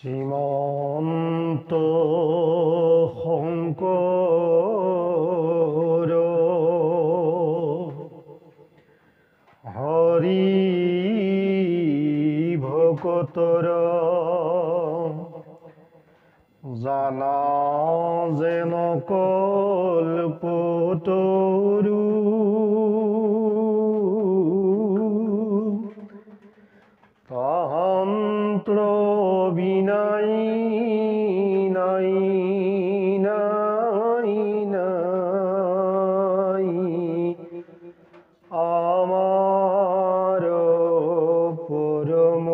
শ্ৰীমন্ত শংকৰ হৰি ভকতৰ জানা যেন কল্পতৰু তন্ত্ৰ বিনাই নাই নাই নাই আমার পরম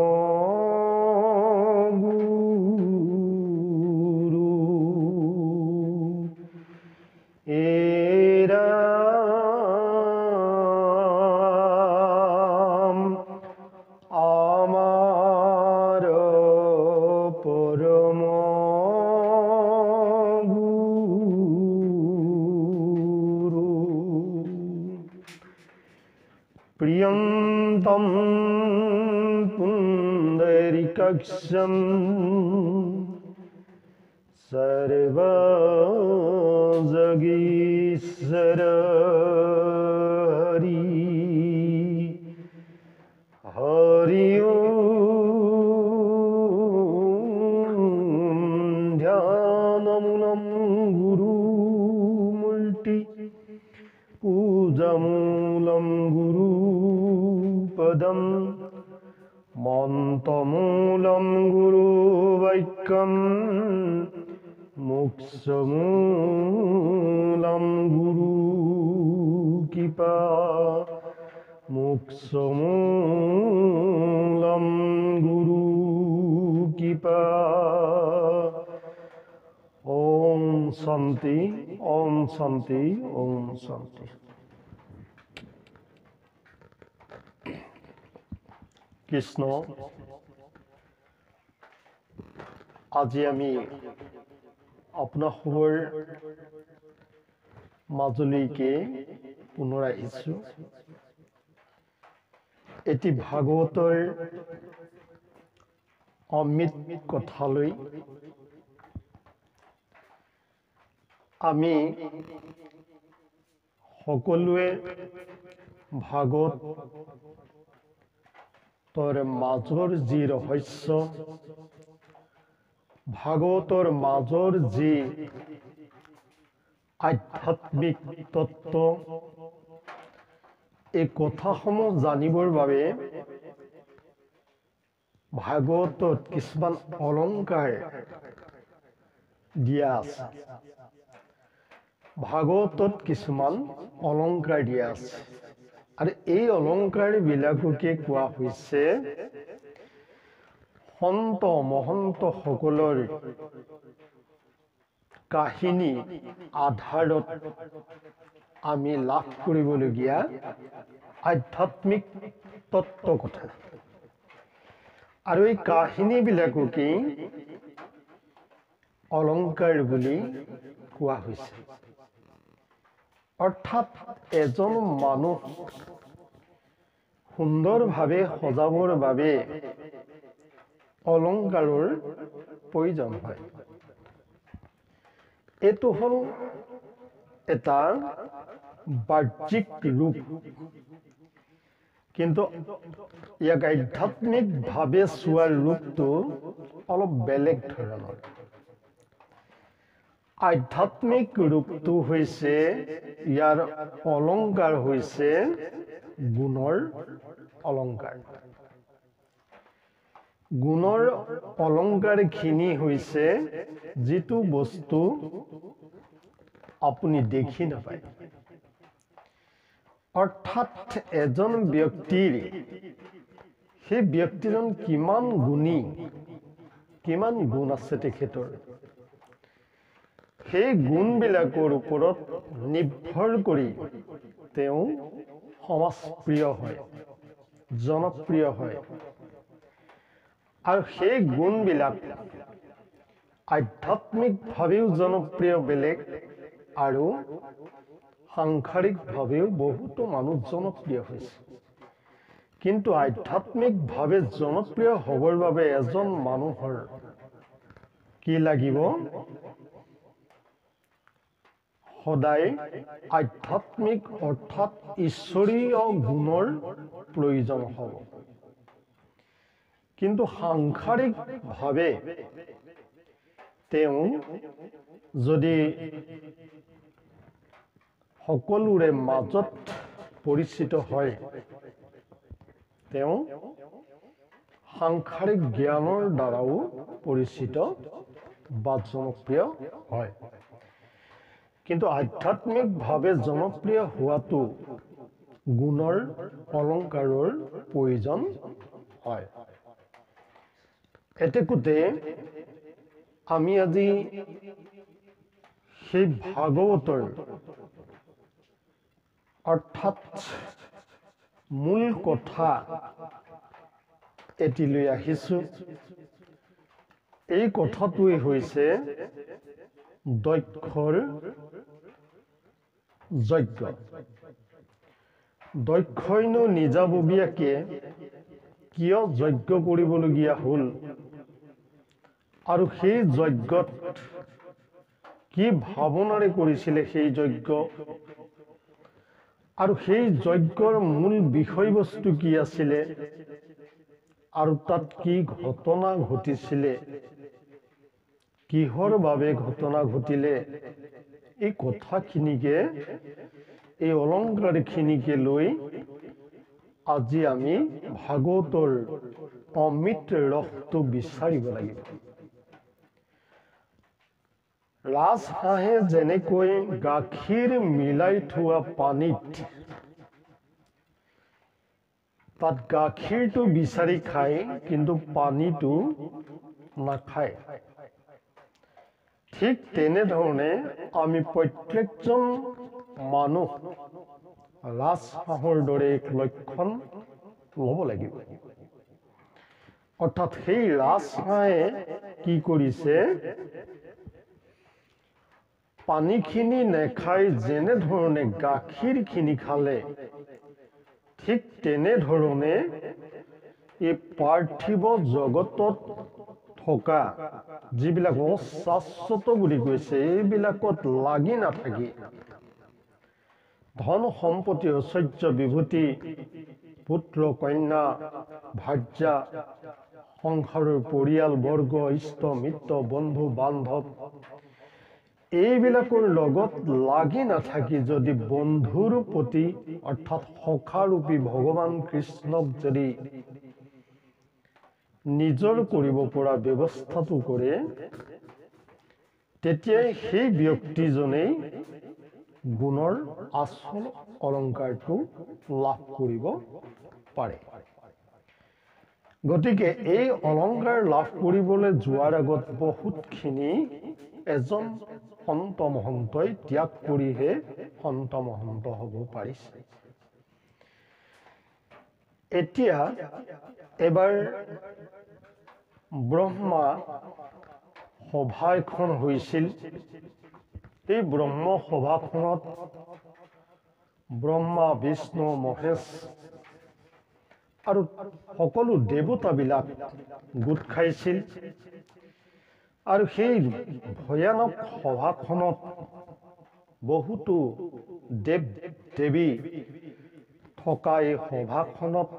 গুরু এরা আমার পরম গুরু প্রিয়ন্তম পুণ্ডরীকাক্ষম সর্বযোগীশ্বর হরি ওম ধ্যানমূলম গুরুমূর্তি পূজামূলম গুরুপদম মন্ত্রমূলম গুরুবাক্যম মোক্ষমূলম গুরু কৃপা মোক্ষমূলম গুরু কৃপা ওম শান্তি ওম শান্তি ওম শান্তি। কৃষ্ণ, আজি আমি আপোনাসৱৰ মাজলৈকে পুনৰ আহিছোঁ। এটি ভাগৱতৰ অমৃত কথালৈ আমি সকলোৱে ভাগৱতৰ মাজৰ যি ৰহস্য, ভাগৱতৰ মাজৰ যি আধ্যাত্মিক তত্ত্ব, এই কথাসমূহ জানিবৰ বাবে ভাগৱতত কিছুমান অলংকাৰ দিয়া আছে। ভাগৱতত কিছুমান অলংকাৰ দিয়া আছে আৰু এই অলংকাৰবিলাককে কোৱা হৈছে সন্ত মহন্ত সকলৰ কাহিনী আধাৰত আমি লাভ কৰিবলগীয়া আধ্যাত্মিক তত্ত্ব কথা। আৰু এই কাহিনীবিলাককে অলংকাৰ বুলি কোৱা হৈছে। অৰ্থাৎ এজন মানুহ সুন্দৰভাৱে সজাবৰ বাবে অলংকাৰৰ প্ৰয়োজন হয়। এইটো হ'ল এটা বাহ্যিক ৰূপ, কিন্তু ইয়াক আধ্যাত্মিকভাৱে চোৱাৰ ৰূপটো অলপ বেলেগ ধৰণৰ। আধ্যাত্মিক ৰূপটো হৈছে, ইয়াৰ অলংকাৰ হৈছে গুণৰ অলংকাৰ। গুণৰ অলংকাৰখিনি হৈছে যিটো বস্তু আপুনি দেখি নাপায়। অৰ্থাৎ এজন ব্যক্তিৰ, সেই ব্যক্তিজন কিমান গুণী, কিমান গুণ আছে তেখেতৰ, সেই গুণবিলাকৰ ওপৰত নিৰ্ভৰ কৰি তেওঁ সমাজপ্ৰিয় হয়, জনপ্ৰিয় হয়। আৰু সেই গুণবিলাক আধ্যাত্মিকভাৱেও জনপ্ৰিয় বেলেগ আৰু সাংসাৰিকভাৱেও বহুতো মানুহ জনপ্ৰিয় হৈছে। কিন্তু আধ্যাত্মিকভাৱে জনপ্ৰিয় হ'বৰ বাবে এজন মানুহৰ কি লাগিব? সদায় আধ্যাত্মিক অৰ্থাৎ ঈশ্বৰীয় গুণৰ প্ৰয়োজন হ'ব। কিন্তু সাংসাৰিকভাৱে তেওঁ যদি সকলোৰে মাজত পৰিচিত হয়, তেওঁ সাংসাৰিক জ্ঞানৰ দ্বাৰাও পৰিচিত বা জনপ্ৰিয় হয়। কিন্তু আধ্যাত্মিকভাৱে জনপ্ৰিয় হোৱাটো গুণৰ অলংকাৰৰ প্ৰয়োজন হয়। এতেকোতে আমি আজি সেই ভাগৱতৰ অৰ্থাৎ মূল কথা এটি লৈ আহিছো। এই কথাটোৱে হৈছে দক্ষৰ যজ্ঞ। দক্ষইনো নিজাববীয়াকে কিয় যজ্ঞ কৰিবলগীয়া হ'ল আৰু সেই যজ্ঞত কি ভাৱনাৰে কৰিছিলে সেই যজ্ঞ, আৰু সেই যজ্ঞৰ মূল বিষয়বস্তু কি আছিলে আৰু তাত কি ঘটনা ঘটিছিলে, কিহৰ বাবে ঘটনা ঘটিলে, এই কথাখিনিকে, এই অলংকাৰখিনিকে লৈ আজি আমি ভাগৱতৰ অমৃত ৰসটো বিচাৰিব লাগিব। ৰাজহাঁহে যেনেকৈ গাখীৰ মিলাই থোৱা পানীত তাত গাখীৰটো বিচাৰি খায়, কিন্তু পানীটো নাখায়, ঠিক তেনেধৰণে আমি প্ৰত্যেকজন মানুহ ৰাজহাঁহৰ দৰে এক লক্ষণ ল'ব লাগিব। অৰ্থাৎ সেই ৰাজহাঁহে কি কৰিছে, পানীখিনি নেখাই যেনেধৰণে গাখীৰখিনি খালে, ঠিক তেনেধৰণে এই পাৰ্থিৱ জগতত থকা যিবিলাক অশাশ্বত বুলি কৈছে, এইবিলাকত লাগি নাথাকি ধন সম্পত্তি ঐশ্বৰ্য বিভূতি পুত্ৰ কন্যা ভাৰ্যা সংসাৰৰ পৰিয়াল বৰ্গ ইষ্ট মিত্ৰ বন্ধু বান্ধৱ এইবিলাকৰ লগত লাগি নাথাকি যদি বন্ধুৰ প্ৰতি অৰ্থাৎ সখাৰূপী ভগৱান কৃষ্ণক যদি নিজৰ কৰিব পৰা ব্যৱস্থাটো কৰে, তেতিয়াই সেই ব্যক্তিজনেই গুণৰ আচল অলংকাৰটো লাভ কৰিব পাৰে। গতিকে এই অলংকাৰ লাভ কৰিবলৈ যোৱাৰ আগত বহুতখিনি এজন সন্ত মহন্তই ত্যাগ কৰিহে সন্ত মহন্ত হ'ব পাৰিছে। এতিয়া এবাৰ ব্ৰহ্মা সভা এখন হৈছিল। এই ব্ৰহ্ম সভাখনত ব্ৰহ্মা বিষ্ণু মহেশ আৰু সকলো দেৱতাবিলাক গোট খাইছিল, আৰু সেই ভয়ানক সভাখনত বহুতো দেৱ দেৱী থকা এই সভাখনত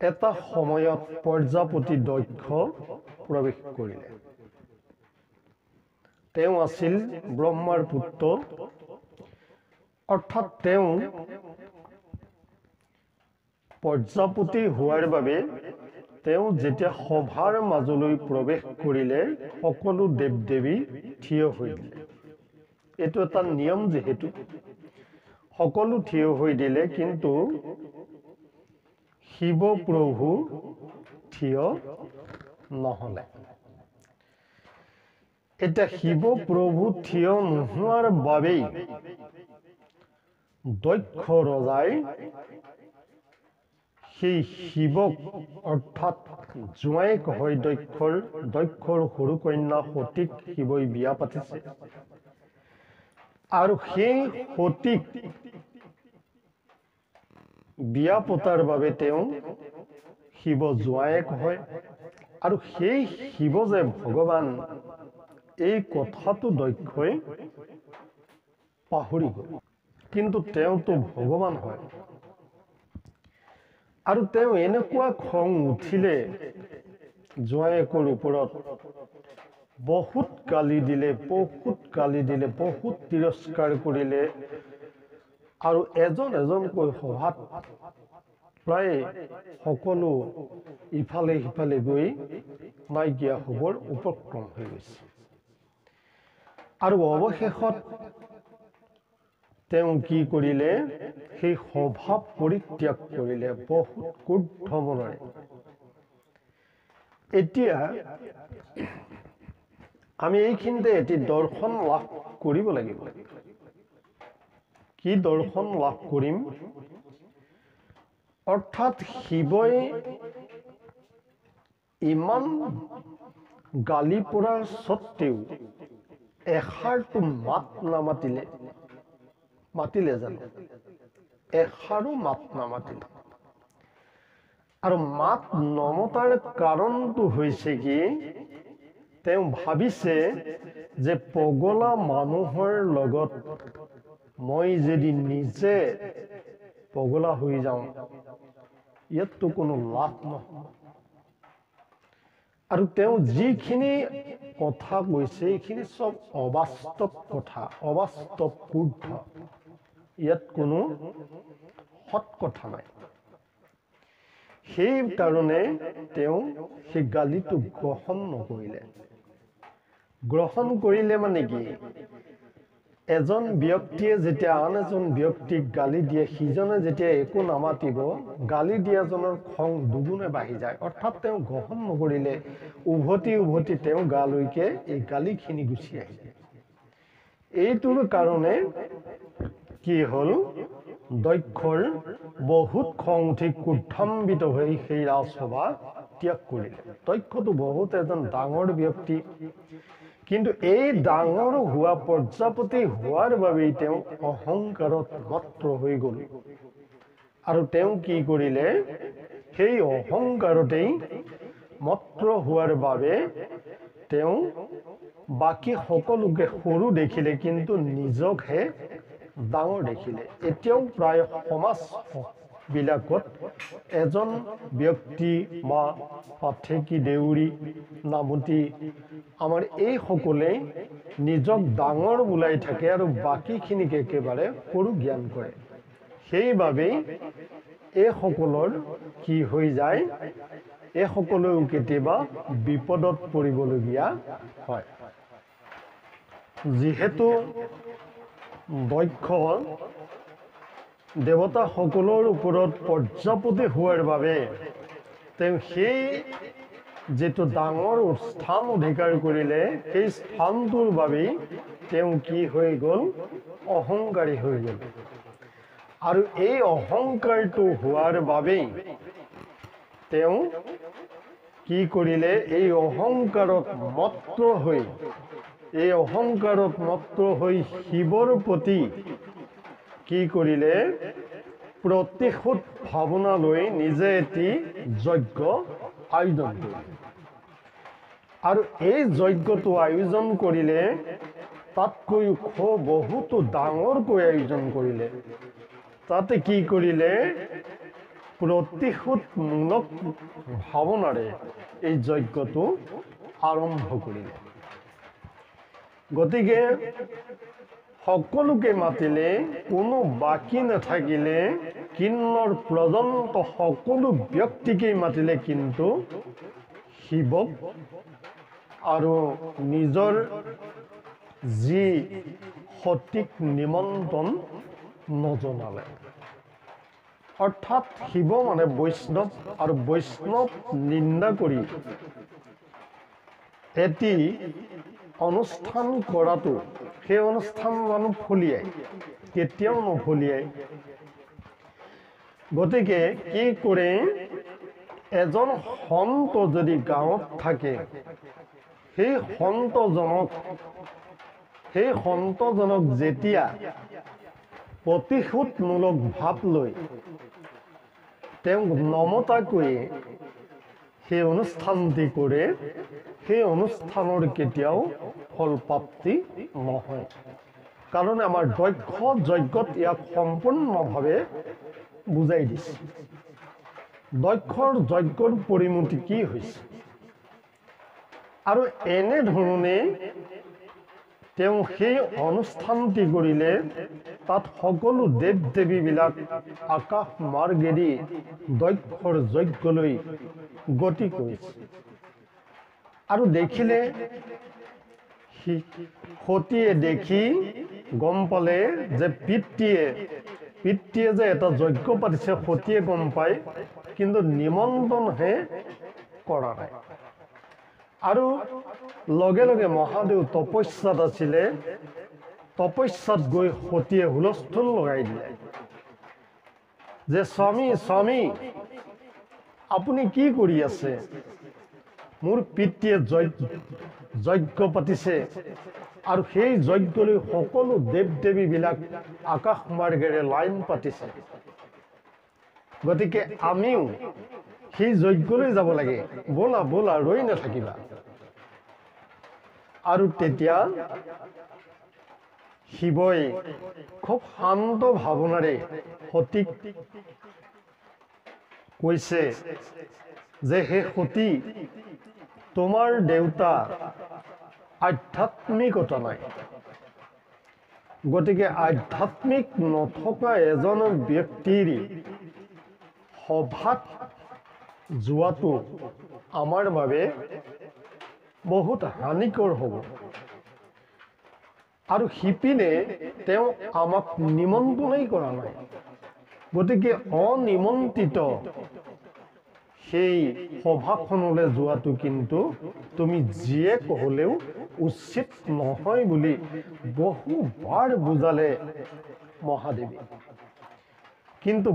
এটা সময়ত প্ৰজাপতি দক্ষ প্ৰৱেশ কৰিলে। তেওঁ আছিল ব্ৰহ্মাৰ পুত্ৰ, অৰ্থাৎ তেওঁ প্ৰজাপতি হোৱাৰ বাবে তেওঁ যেতিয়া সভাৰ মাজলৈ প্ৰৱেশ কৰিলে, সকলো দেৱ দেৱী থিয় হৈ দিলে। এইটো এটা নিয়ম, যিহেতু সকলো থিয় হৈ দিলে, কিন্তু শিৱ প্ৰভু থিয় নহলে। এতিয়া শিৱ প্ৰভু থিয় নোহোৱাৰ বাবেই দক্ষ ৰজাই সেই শিৱক অৰ্থাৎ জোঁৱায়েক হয় দক্ষৰ সৰু কন্যা সতীক শিৱই বিয়া পাতিছে, আৰু সেই সতীক বিয়া পতাৰ বাবে তেওঁ শিৱ জোঁৱায়েক হয়। আৰু সেই শিৱ যে ভগৱান এই কথাটো দক্ষই পাহৰি গ'ল। কিন্তু তেওঁতো ভগৱান হয়। আৰু তেওঁ এনেকুৱা খং উঠিলে জোঁৱায়েকৰ ওপৰত, বহুত গালি দিলে, বহুত তিৰস্কাৰ কৰিলে। আৰু এজন এজনকৈ সভাত প্ৰায় সকলো ইফালে সিফালে গৈ নাইকিয়া হ'বৰ উপক্ৰম হৈ গৈছে। আৰু অৱশেষত তেওঁ কি কৰিলে, সেই সভা পৰিত্যাগ কৰিলে বহুত ক্ৰোধ মনেৰে। এতিয়া আমি এইখিনিতে এটি দৰ্শন লাভ কৰিব লাগিব। কি দৰ্শন লাভ কৰিম? অৰ্থাৎ শিৱই ইমান গালি পৰাৰ স্বত্তেও এষাৰটো মাত নামাতিলে। মাতিলে জানো? এষাৰো মাত নামাতিলে। আৰু মাত নমতাৰ কাৰণটো হৈছে কি, তেওঁ ভাবিছে যে পগলা মানুহৰ লগত মই যদি নিজে পগলা হৈ যাওঁ, ইয়াততো কোনো লাভ নহয়। আৰু তেওঁ যিখিনি কথা কৈছে এইখিনি চব অবাস্তৱ কথা, অবাস্তৱ ক্ৰোধ। ইয়াত কোনো সৎ কথা নাই। সেইকাৰণে তেওঁ সেই গালিটো গ্ৰহণ নকৰিলে। গ্ৰহণ কৰিলে মানে কি, এজন ব্যক্তিয়ে যেতিয়া আন এজন ব্যক্তিক গালি দিয়ে, সিজনে যেতিয়া একো নামাতিব, গালি দিয়াজনৰ খং দুগুণে বাঢ়ি যায়। অৰ্থাৎ তেওঁ গ্ৰহণ নকৰিলে, উভতি উভতি তেওঁ গালৈকে এই গালিখিনি গুচি আহিলে। এইটোৰ কাৰণে কি হ'ল, দক্ষৰ বহুত খং উঠি ক্ৰোধান্বিত হৈ সেই ৰাজসভা ত্যাগ কৰিলে। দক্ষটো বহুত এজন ডাঙৰ ব্যক্তি, কিন্তু এই ডাঙৰ হোৱা প্ৰজাপতি হোৱাৰ বাবেই তেওঁ অহংকাৰত মত্ত হৈ গ'ল। আৰু তেওঁ কি কৰিলে, সেই অহংকাৰতেই মত্ত হোৱাৰ বাবে তেওঁ বাকী সকলোকে সৰু দেখিলে, কিন্তু নিজকহে ডাঙৰ দেখিলে। এতিয়াও প্ৰায় সমাজবিলাকত এজন ব্যক্তি বা পাঠেকি দেউৰী নামতি আমাৰ এইসকলে নিজক ডাঙৰ বোলাই থাকে আৰু বাকীখিনিক একেবাৰে সৰু জ্ঞান কৰে। সেইবাবেই এইসকলৰ কি হৈ যায়, এইসকলেও কেতিয়াবা বিপদত পৰিবলগীয়া হয়। যিহেতু দক্ষ দেৱতাসকলৰ ওপৰত প্ৰজাপতি হোৱাৰ বাবে তেওঁ সেই যিটো ডাঙৰ স্থান অধিকাৰ কৰিলে, সেই স্থানটোৰ বাবেই তেওঁ কি হৈ গ'ল, অহংকাৰী হৈ গ'ল। আৰু এই অহংকাৰটো হোৱাৰ বাবেই তেওঁ কি কৰিলে, এই অহংকাৰত মত্ত হৈ শিৱৰ প্ৰতি কি কৰিলে, প্ৰতিশোধ ভাৱনা লৈ নিজে এটি যজ্ঞ আয়োজন কৰিলে। আৰু এই যজ্ঞটো আয়োজন কৰিলে, তাতকৈও বহুতো ডাঙৰকৈ আয়োজন কৰিলে। তাতে কি কৰিলে, প্ৰতিশোধমূলক ভাৱনাৰে এই যজ্ঞটো আৰম্ভ কৰিলে। গতিকে সকলোকে মাতিলে, কোনো বাকী নাথাকিলে, কিন্নৰ পৰ্যন্ত সকলো ব্যক্তিকেই মাতিলে, কিন্তু শিৱক আৰু নিজৰ যি সঠিক নিমন্ত্ৰণ নজনালে। অৰ্থাৎ শিৱ মানে বৈষ্ণৱ, আৰু বৈষ্ণৱ নিন্দা কৰি এটি অনুষ্ঠান কৰাটো, সেই অনুষ্ঠান জানো ফলিয়ায়? কেতিয়াও নফলিয়ায়। গতিকে কি কৰে, এজন সন্ত যদি গাঁৱত থাকে, সেই সন্তজনক যেতিয়া প্ৰতিশোধমূলক ভাৱ লৈ তেওঁক নমতাকৈ সেই অনুষ্ঠানটি কৰে সেই অনুষ্ঠানৰ কেতিয়াও ফলপ্ৰাপ্তি নহয়। কাৰণ আমাৰ দক্ষ যজ্ঞত ইয়াক সম্পূৰ্ণভাৱে বুজাই দিছে। দক্ষৰ যজ্ঞৰ পৰিণতি কি হৈছে, আৰু এনেধৰণে তেওঁ সেই অনুষ্ঠানটি কৰিলে তাত সকলো দেৱ দেৱীবিলাক আকাশ মাৰ্গেদি দক্ষৰ যজ্ঞলৈ গতি কৰিছে। আৰু দেখিলে সতীয়ে দেখি গম পালে যে পিতৃয়ে যে এটা যজ্ঞ পাতিছে সতীয়ে গম পায়, কিন্তু নিমন্ত্ৰণহে কৰা নাই। আৰু লগে লগে মহাদেৱ তপস্যাত আছিলে, তপস্যাত গৈ সতীয়ে হুলস্থুল লগাই দিলে যে স্বামী স্বামী আপুনি কি কৰি আছে? মোৰ পিতৃয়ে যজ্ঞ পাতিছে আৰু সেই যজ্ঞলৈ সকলো দেৱ দেৱীবিলাক আকাশ মাৰ্গেৰে লাইন পাতিছে, গতিকে আমিও সেই যজ্ঞলৈ যাব লাগে, ব'লা ব'লা ৰৈ নাথাকিবা। আৰু তেতিয়া শিৱই খুব শান্ত ভাৱনাৰে সতীক কৈছে যে হে সতী, তোমাৰ দেউতা আধ্যাত্মিকতা নাই, গতিকে আধ্যাত্মিক নথকা এজন ব্যক্তিৰ সভাত যোৱাটো আমাৰ বাবে বহুত হানিকৰ হ'ব। আৰু সিপিনে তেওঁ আমাক নিমন্ত্ৰণেই কৰা নাই, গতিকে অনিমন্ত্ৰিত সেই সভাখনলৈ যোৱাটো কিন্তু তুমি যিয়ে ক'লেও উচিত নহয় বুলি বহুবাৰ বুজালে মহাদেৱী। কিন্তু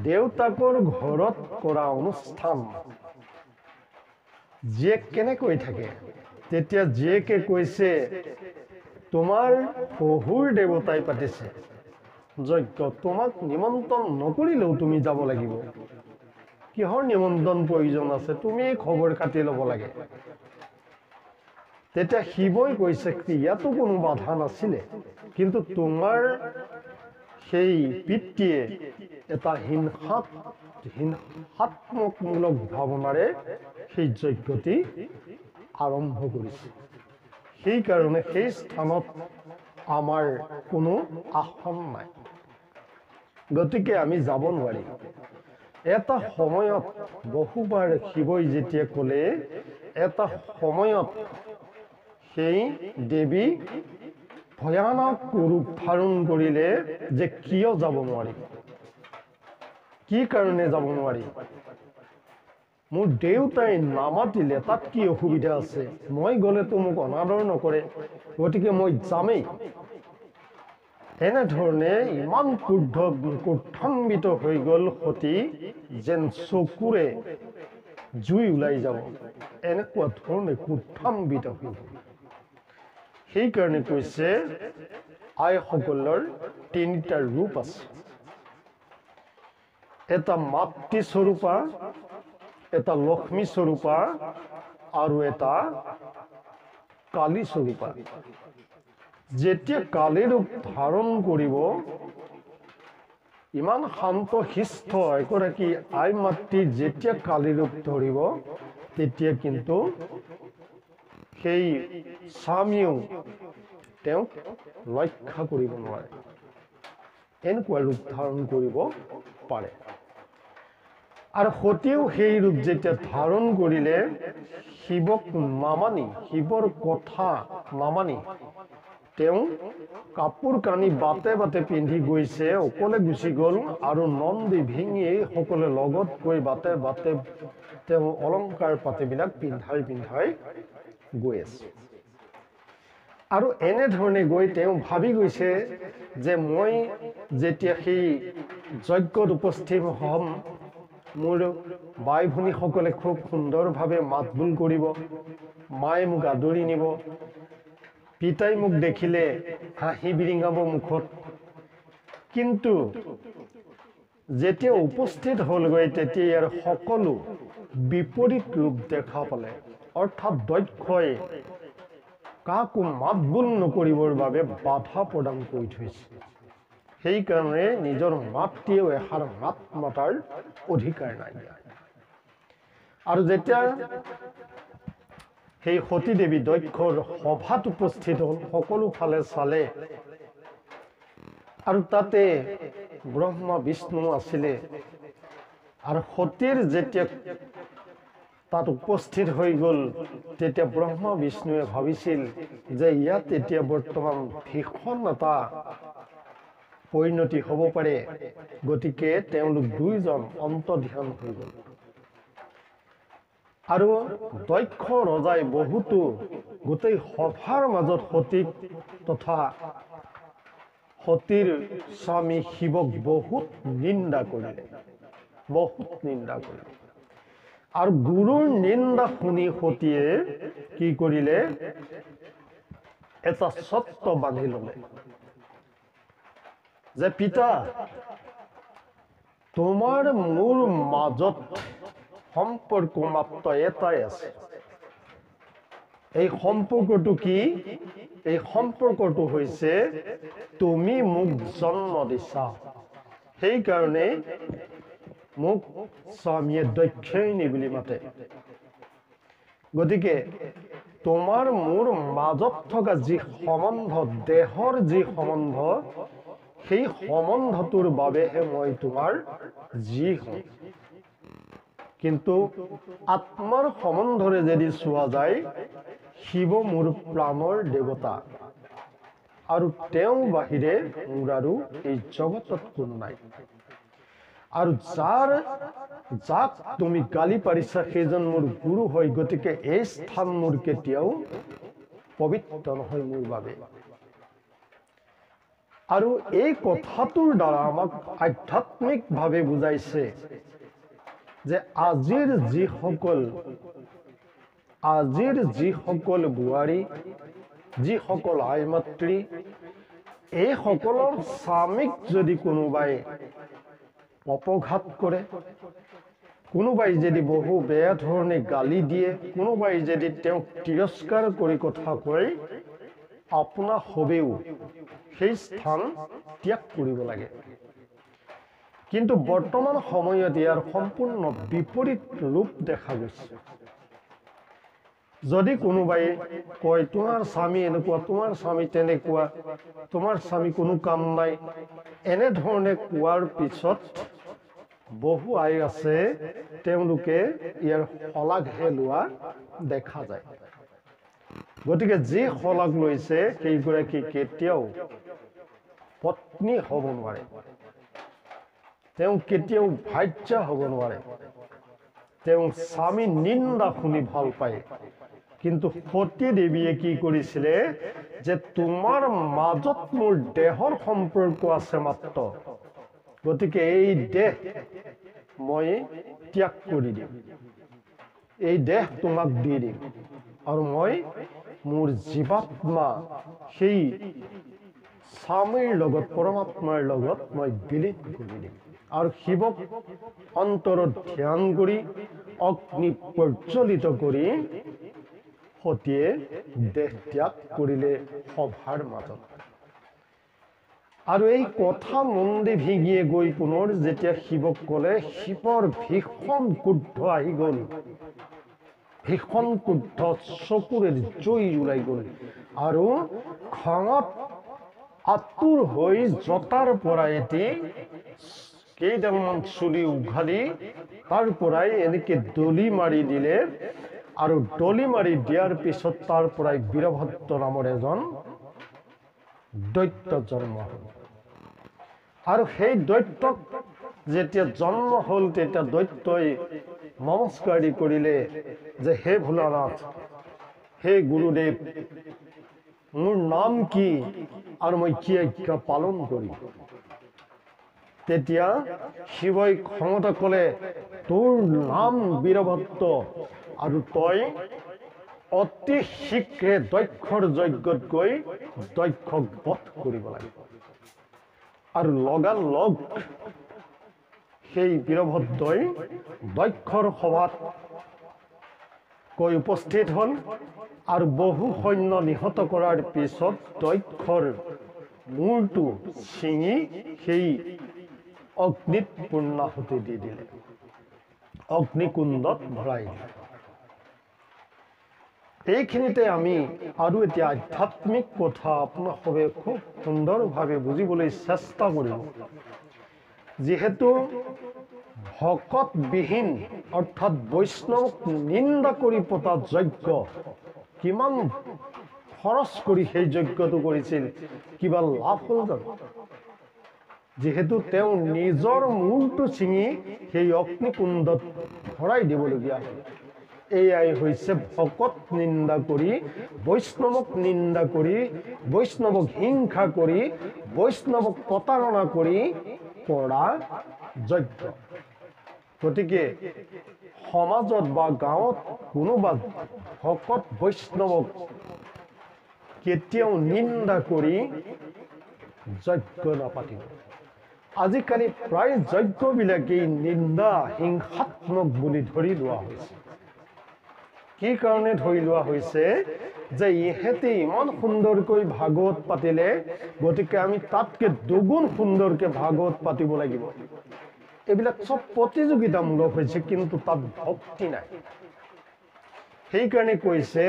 দেউতাকৰ ঘৰত কৰা অনুষ্ঠান জীয়েক কেনেকৈ থাকে? তেতিয়া জীয়েকে কৈছে, তোমাৰ শহুৰ দেৱতাই পাতিছে যজ্ঞ, তোমাক নিমন্ত্ৰণ নকৰিলেও তুমি যাব লাগিব। কিহৰ নিমন্ত্ৰণ প্ৰয়োজন আছে? তুমি খবৰ কাটি ল'ব লাগে। তেতিয়া শিৱই কৈছে, ইয়াতো কোনো বাধা নাছিলে, কিন্তু তোমাৰ সেই পিতৃয়ে এটা হিংসাত্মকমূলক ভাৱনাৰে সেই যজ্ঞটি আৰম্ভ কৰিছে। সেইকাৰণে সেই স্থানত আমাৰ কোনো আসন নাই, গতিকে আমি যাব নোৱাৰিম। এটা সময়ত বহুবাৰ শিৱই যেতিয়া ক'লে, এটা সময়ত সেই দেৱী ভয়ানক ৰূপ ধাৰণ কৰিলে যে কিয় যাব নোৱাৰিম, কি কাৰণে যাব নোৱাৰিম? মোৰ দেউতাই নামাতিলে তাত কি অসুবিধা আছে? মই গ'লেতো মোক অনাদৰ নকৰে, গতিকে মই যামেই। এনেধৰণে ইমান ক্ৰোধান্বিত হৈ গ'ল সতী, যেন চকুৰে জুই ওলাই যাব, এনেকুৱা ধৰণে ক্ৰোধান্বিত হৈ গ'ল। সেইকাৰণে কৈছে আইসকলৰ তিনিটা ৰূপ আছে, এটা মাতৃস্বৰূপা, এটা লক্ষ্মী স্বৰূপা আৰু এটা কালী স্বৰূপা। যেতিয়া কালী ৰূপ ধাৰণ কৰিব, ইমান শান্ত শিষ্ট এগৰাকী আই মাতৃ যেতিয়া কালী ৰূপ ধৰিব, তেতিয়া কিন্তু সেই স্বামীয়েও তেওঁক ৰক্ষা কৰিব নোৱাৰে, এনেকুৱা ৰূপ ধাৰণ কৰিব পাৰে। আৰু সতীয়েও সেই ৰূপ যেতিয়া ধাৰণ কৰিলে, শিৱক নামানি, শিৱৰ কথা নামানি তেওঁ কাপোৰ কানি বাটে বাটে পিন্ধি গৈছে, অকলে গুচি গ'ল। আৰু নন্দী ভিঙি সকলে লগত গৈ বাটে বাটে তেওঁ অলংকাৰ পাতিবিলাক পিন্ধাই গৈ আছে। আৰু এনেধৰণে গৈ তেওঁ ভাবি গৈছে যে মই যেতিয়া সেই যজ্ঞত উপস্থিত হ'ম, মোৰ বাই ভনীসকলে খুব সুন্দৰভাৱে মাত বোল কৰিব, মায়ে মোক আদৰি নিব, পিতাই মোক দেখিলে হাঁহি বিৰিঙাব মুখত। কিন্তু যেতিয়া উপস্থিত হ'লগৈ তেতিয়া ইয়াৰ সকলো বিপৰীত ৰূপ দেখা পালে, অৰ্থাৎ দক্ষই কাকো মাত বোল নকৰিবৰ বাবে বাধা প্ৰদান কৰি থৈছে। সেইকাৰণে নিজৰ মাতৃয়েও এষাৰ মাত মতাৰ অধিকাৰ নাই। আৰু যেতিয়া সেই সতী দেৱী দক্ষৰ সভাত উপস্থিত হ'ল, সকলো ফালে চালে আৰু তাতে ব্ৰহ্মা বিষ্ণু আছিলে। আৰু সতীৰ যেতিয়া তাত উপস্থিত হৈ গ'ল, তেতিয়া ব্ৰহ্মা বিষ্ণুৱে ভাবিছিল যে ইয়াত এতিয়া বৰ্তমান ভীষণ এটা পৰিণতি হ'ব পাৰে, গতিকে তেওঁলোক দুইজন অন্তৰ্ধান হৈ গ'ল। আৰু দক্ষ ৰজাই বহুতো গোটেই সভাৰ মাজত সতীক তথা সতীৰ স্বামী শিৱক বহুত নিন্দা কৰিলে, আৰু গুৰুৰ নিন্দা শুনি সতীয়ে কি কৰিলে, এটা চৰ্ত বান্ধি ল'লে যে পিতা, তোমাৰ মোৰ মাজত সম্পৰ্ক মাত্ৰ এটাই আছে। এই সম্পৰ্কটো কি? এই সম্পৰ্কটো হৈছে তুমি মোক জন্ম দিছা, সেইকাৰণে মোক স্বামীয়ে দক্ষিণী বুলি মাতে। গতিকে তোমাৰ মোৰ মাজত থকা যি সম্বন্ধ, দেহৰ যি সম্বন্ধ, সেই সম্বন্ধটোৰ বাবেহে মই তোমাৰ যি হওঁ। কিন্তু আত্মাৰ সম্বন্ধৰে যদি চোৱা যায়, শিৱ মোৰ প্ৰাণৰ দেৱতা, আৰু তেওঁ বাহিৰে মোৰ আৰু এই জগতত কোনো নাই। আৰু যাক তুমি গালি পাৰিছা সেইজন মোৰ গুৰু হয়, গতিকে এই স্থান মোৰ কেতিয়াও পবিত্ৰ নহয় মোৰ বাবে। আৰু এই কথাটোৰ দ্বাৰা আমাক আধ্যাত্মিকভাৱে বুজাইছে যে আজিৰ যিসকল বোৱাৰী, যিসকল আই মাতৃ, এইসকলৰ স্বামীক যদি কোনোবাই অপঘাত কৰে, কোনোবাই যদি বহু বেয়া ধৰণে গালি দিয়ে, কোনোবাই যদি তেওঁক তিৰস্কাৰ কৰি কথা কয়, আপোনা হবেও সেই স্থান ত্যাগ কৰিব লাগে। কিন্তু বৰ্তমান সময়ত ইয়াৰ সম্পূৰ্ণ বিপৰীত ৰূপ দেখা গৈছে। যদি কোনোবাই কয় তোমাৰ স্বামী এনেকুৱা, তোমাৰ স্বামী তেনেকুৱা, তোমাৰ স্বামী কোনো কাম নাই, এনেধৰণে কোৱাৰ পিছত বহু আই আছে তেওঁলোকে ইয়াৰ শলাগহে লোৱা দেখা যায়। গতিকে যি শলাগ লৈছে সেইগৰাকী কেতিয়াও পত্নী হ'ব নোৱাৰে, তেওঁ কেতিয়াও ভাৰ্যা হ'ব নোৱাৰে। তেওঁ স্বামী নিন্দা শুনি ভাল পায়। কিন্তু সতী দেৱীয়ে কি কৰিছিলে, যে তোমাৰ মাজত মোৰ দেহৰ সম্পৰ্ক আছে মাত্ৰ, গতিকে এই দেহ মই ত্যাগ কৰি দিম, এই দেহ তোমাক দি দিম, আৰু মই মোৰ জীৱাত্মা সেই স্বামীৰ লগত, পৰমাত্মাৰ লগত মই বিলীন কৰি দিম। আৰু শিৱক অন্তৰত ধ্যান কৰি অগ্নি প্ৰজ্বলিত কৰি সতীয়ে দেহ ত্যাগ কৰিলে সভাৰ মাজত। আৰু এই কথা মন্দি ভিঙিয়ে গৈ পুনৰ যেতিয়া শিৱক ক'লে, শিৱৰ ভীষণ ক্ৰোধ আহি গ'ল, ভীষণ ক্ৰোধ, চকুৰে জুই ওলাই গ'ল, আৰু খঙত আতুৰ হৈ জটাৰ পৰা এটি কেইডালমান চুলি উঘালি তাৰ পৰাই এনেকে দলি মাৰি দিলে। আৰু দলি মাৰি দিয়াৰ পিছত তাৰ পৰাই বীৰভদ্ৰ নামৰ এজন দৈত্য জন্ম হ'ল। আৰু সেই দৈত্যক যেতিয়া জন্ম হ'ল, তেতিয়া দৈত্যই নমস্কাৰ কৰিলে যে হে ভোলানাথ, হে গুৰুদেৱ, মোৰ নাম কি আৰু মই কি আজ্ঞা পালন কৰিম? তেতিয়া শিৱই খঙতে ক'লে, তোৰ নাম বীৰভদ্ৰ, আৰু তই অতি শীঘ্ৰে দক্ষৰ যজ্ঞত গৈ দক্ষক বধ কৰিব লাগিব। আৰু লগালগ সেই বীৰভদ্ৰই দক্ষৰ সভাত কৈ উপস্থিত হ'ল আৰু বহু সৈন্য নিহত কৰাৰ পিছত দক্ষৰ মূৰটো ছিঙি সেই অগ্নিত পূৰ্ণাহুতি দি দিলে, অগ্নিকুণ্ডত ভৰাই দিলে। এইখিনিতে আমি আৰু এতিয়া আধ্যাত্মিক কথা আপোনালোকে খুব সুন্দৰভাৱে বুজিবলৈ চেষ্টা কৰিব। যিহেতু ভকতবিহীন অৰ্থাৎ বৈষ্ণৱক নিন্দা কৰি পতা যজ্ঞ, কিমান খৰচ কৰি সেই যজ্ঞটো কৰিছিল, কিবা লাভ হ'ল জানো? যিহেতু তেওঁ নিজৰ মূৰটো ছিঙি সেই অগ্নিকুণ্ডত ভৰাই দিবলগীয়া হ'ল। এয়াই হৈছে ভকত নিন্দা কৰি, বৈষ্ণৱক নিন্দা কৰি, বৈষ্ণৱক হিংসা কৰি, বৈষ্ণৱক প্ৰতাৰণা কৰি কৰা যজ্ঞ। গতিকে সমাজত বা গাঁৱত কোনোবা ভকত বৈষ্ণৱক কেতিয়াও নিন্দা কৰি যজ্ঞ নাপাতিব। আজিকালি প্ৰায় যজ্ঞবিলাকেই নিন্দা হিংসাত্মক বুলি ধৰি লোৱা হৈছে। কি কাৰণে ধৰি লোৱা হৈছে? যে ইহঁতে ইমান সুন্দৰকৈ ভাগৱত পাতিলে, গতিকে আমি তাতকৈ দুগুণ সুন্দৰকৈ ভাগৱত পাতিব লাগিব। এইবিলাক চব প্ৰতিযোগিতামূলক হৈছে, কিন্তু তাত ভক্তি নাই। সেইকাৰণে কৈছে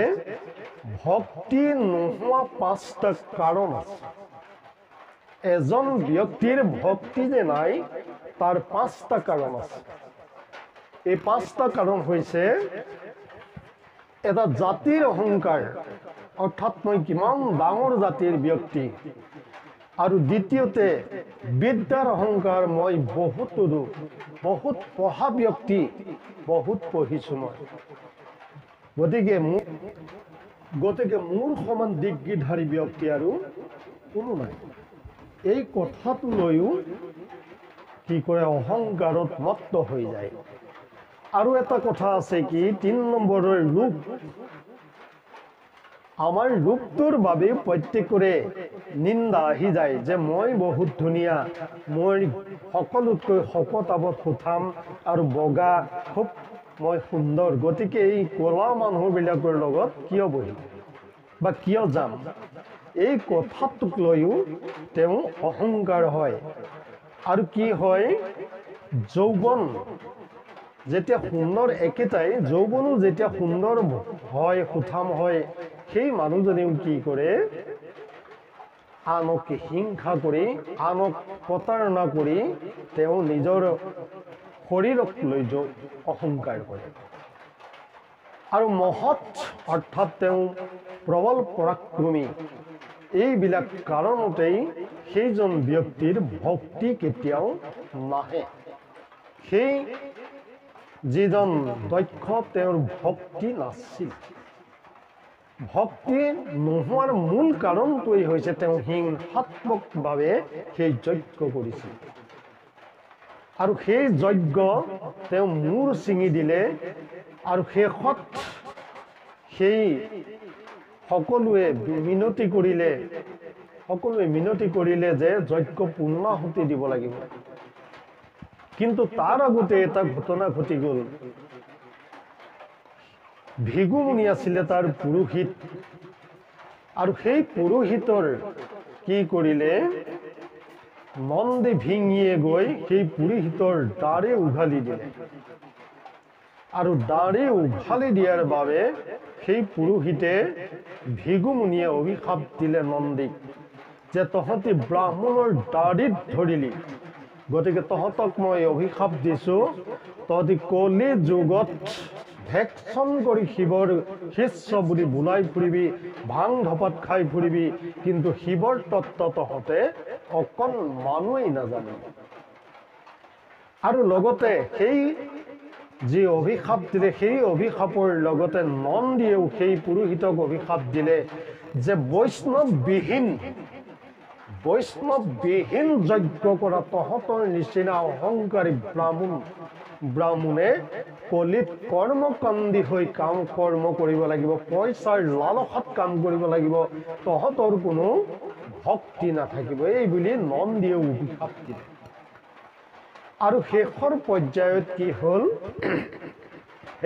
ভক্তি নোহোৱা 5টা কাৰণ আছে। এজন ব্যক্তিৰ ভক্তি যে নাই, তাৰ 5টা কাৰণ আছে। এই 5টা কাৰণ হৈছে এটা জাতিৰ অহংকাৰ, অৰ্থাৎ মই কিমান ডাঙৰ জাতিৰ ব্যক্তি, আৰু দ্বিতীয়তে বিদ্যাৰ অহংকাৰ, মই বহুত পঢ়া ব্যক্তি, বহুত পঢ়িছোঁ মই, গতিকে মোৰ সমান ডিগ্ৰীধাৰী ব্যক্তি আৰু কোনো নাই। এই কথাটো লৈও কি কৰে, অহংকাৰত মত্ত হৈ যায়। আৰু এটা কথা আছে কি, 3 নম্বৰৰ ৰূপ। আমাৰ ৰূপটোৰ বাবে প্ৰত্যেকৰে নিন্দা আহি যায় যে মই বহুত ধুনীয়া, মই সকলোতকৈ শকত আৱত সুঠাম আৰু বগা, খুব মই সুন্দৰ, গতিকে এই ক'লা মানুহবিলাকৰ লগত কিয় বহিম বা কিয় যাম? এই কথাটোক লৈও তেওঁ অহংকাৰ হয়। আৰু কি হয়, যৌৱন যেতিয়া সুন্দৰ, একেটাই যৌৱনো যেতিয়া সুন্দৰ হয়, সুঠাম হয়, সেই মানুহজনেও কি কৰে, আনক হিংসা কৰি, আনক প্ৰতাৰণা কৰি তেওঁ নিজৰ শৰীৰক লৈ অহংকাৰ কৰে। আৰু মহৎ অৰ্থাৎ তেওঁ প্ৰবল পৰাক্ৰমী, এইবিলাক কাৰণতেই সেইজন ব্যক্তিৰ ভক্তি কেতিয়াও নাহে। সেই যিজন দক্ষ, তেওঁৰ ভক্তি নাছিল। ভক্তি নোহোৱাৰ মূল কাৰণটোৱেই হৈছে তেওঁ হিংসাত্মকভাৱে সেই যজ্ঞ কৰিছিল। আৰু সেই যজ্ঞ তেওঁ মূৰ ছিঙি দিলে, আৰু শেষত সেই সকলোৱে মিনতি কৰিলে যে যজ্ঞ পূৰ্ণাহুতি দিব লাগিব। কিন্তু তাৰ আগতে এটা ঘটনা ঘটি গ'ল। ভিগুমুনি আছিলে তাৰ পুৰোহিত, আৰু সেই পুৰোহিতৰ কি কৰিলে, নন্দী ভিঙিয়ে গৈ সেই পুৰোহিতৰ দাঢ়ি উঘালি দিলে। আৰু দাঢ়ি উঘালি দিয়াৰ বাবে সেই পুৰোহিতে ভিগুমুনিয়ে অভিশাপ দিলে নন্দীক যে তহঁতি ব্ৰাহ্মণৰ দাঢ়িত ধৰিলি, গতিকে তহঁতক মই অভিশাপ দিছোঁ, তহঁতি কলি যুগত ভেকচন কৰি শিৱৰ শিষ্য বুলি বোলাই ফুৰিবি, ভাং ধপাত খাই ফুৰিবি, কিন্তু শিৱৰ তত্ত্ব তহঁতে অকণমানোৱেই নাজানিবি। আৰু লগতে সেই যি অভিশাপ দিলে, সেই অভিশাপৰ লগতে নন্দীয়েও সেই পুৰোহিতক অভিশাপ দিলে যে বৈষ্ণৱবিহীন যজ্ঞ কৰা তহঁতৰ নিচিনা অহংকাৰী ব্ৰাহ্মণে কলিত কৰ্মকাণ্ডী হৈ কৰ্ম কৰিব লাগিব, পইচাৰ লালসাত কাম কৰিব লাগিব, তহঁতৰ কোনো ভক্তি নাথাকিব, এই বুলি নন্দীয়ে অভিশাপ দিলে। আৰু শেষৰ পৰ্যায়ত কি হ'ল,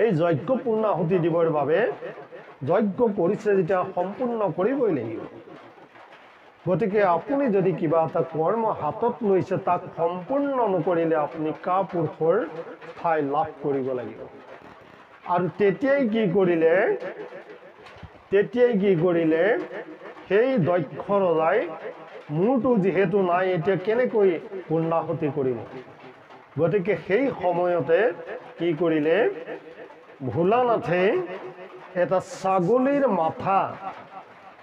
এই যজ্ঞ পূৰ্ণাহুতি দিবৰ বাবে যজ্ঞ কৰিছে যেতিয়া সম্পূৰ্ণ কৰিবই লাগিব। গতিকে আপুনি যদি কিবা এটা কৰ্ম হাতত লৈছে তাক সম্পূৰ্ণ নকৰিলে আপুনি কাপুৰুষৰ ঠাই লাভ কৰিব লাগিব। আৰু তেতিয়াই কি কৰিলে সেই দক্ষ ৰজাই মোৰতো যিহেতু নাই এতিয়া কেনেকৈ পূৰ্ণাহুতি কৰিব। গতিকে সেই সময়তে কি কৰিলে, ভোলানাথে এটা ছাগলীৰ মাথা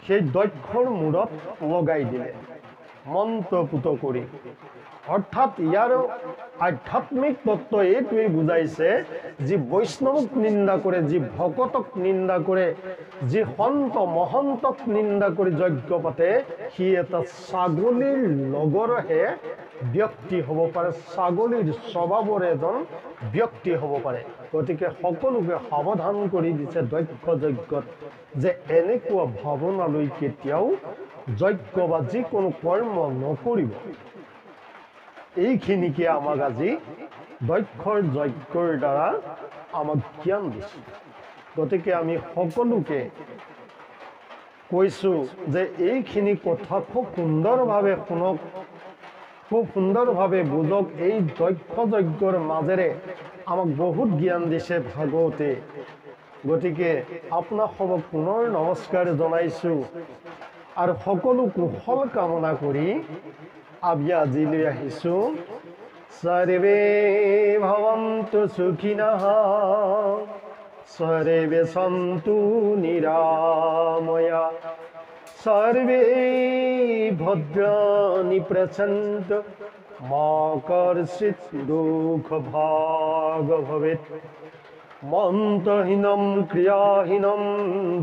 সেই দক্ষৰ মূৰত লগাই দিলে মন্ত্ৰপুত কৰি। অৰ্থাৎ ইয়াৰ আধ্যাত্মিক তত্ত্ব এইটোৱেই বুজাইছে, যি বৈষ্ণৱক নিন্দা কৰে, যি ভকতক নিন্দা কৰে, যি সন্ত মহন্তক নিন্দা কৰি যজ্ঞ পাতে, সি এটা ছাগলীৰ লগৰহে ব্যক্তি হ'ব পাৰে, ছাগলীৰ স্বভাৱৰ এজন ব্যক্তি হ'ব পাৰে। গতিকে সকলোকে সাৱধান কৰি দিছে দক্ষ যজ্ঞত যে এনেকুৱা ভাৱনালৈ কেতিয়াও যজ্ঞ বা যিকোনো কৰ্ম নকৰিব। এইখিনিকে আমাক আজি দক্ষৰ যজ্ঞৰ দ্বাৰা আমাক জ্ঞান দিছে। গতিকে আমি সকলোকে কৈছোঁ যে এইখিনি কথা খুব সুন্দৰভাৱে শুনক, খুব সুন্দৰভাৱে বুজক। এই দক্ষ যজ্ঞৰ মাজেৰে আমাক বহুত জ্ঞান দিছে ভাগৱতে। গতিকে আপোনাসবক পুনৰ নমস্কাৰ জনাইছোঁ আৰু সকলো কুশল কামনা কৰি আমি আজিলৈ আহিছোঁ। সৰ্বে ভৱন্তু সুখিনঃ, সৰ্বে সন্তু নিৰাময়া, সর্বে ভদ্রাণি পশ্যন্তু মা কর্ষিৎ দুঃখ ভাগ ভবেৎ। মন্ত্রহীনম ক্রিয়াহীনম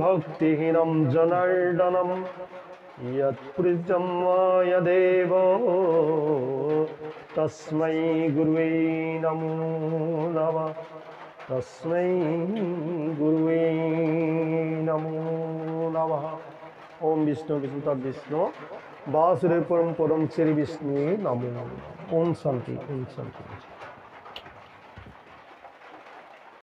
ভক্তিহীনম জনার্দনম यत्पृच्छन्मयदेव तस्मै गुरुवे नमो नमः, तस्मै गुरुवे नमो नमः। ओम विष्णु विष्णु तद् विष्णु वासुदेव परम श्री विष्णु नमो नमः। ओम शांति, ओम शांति।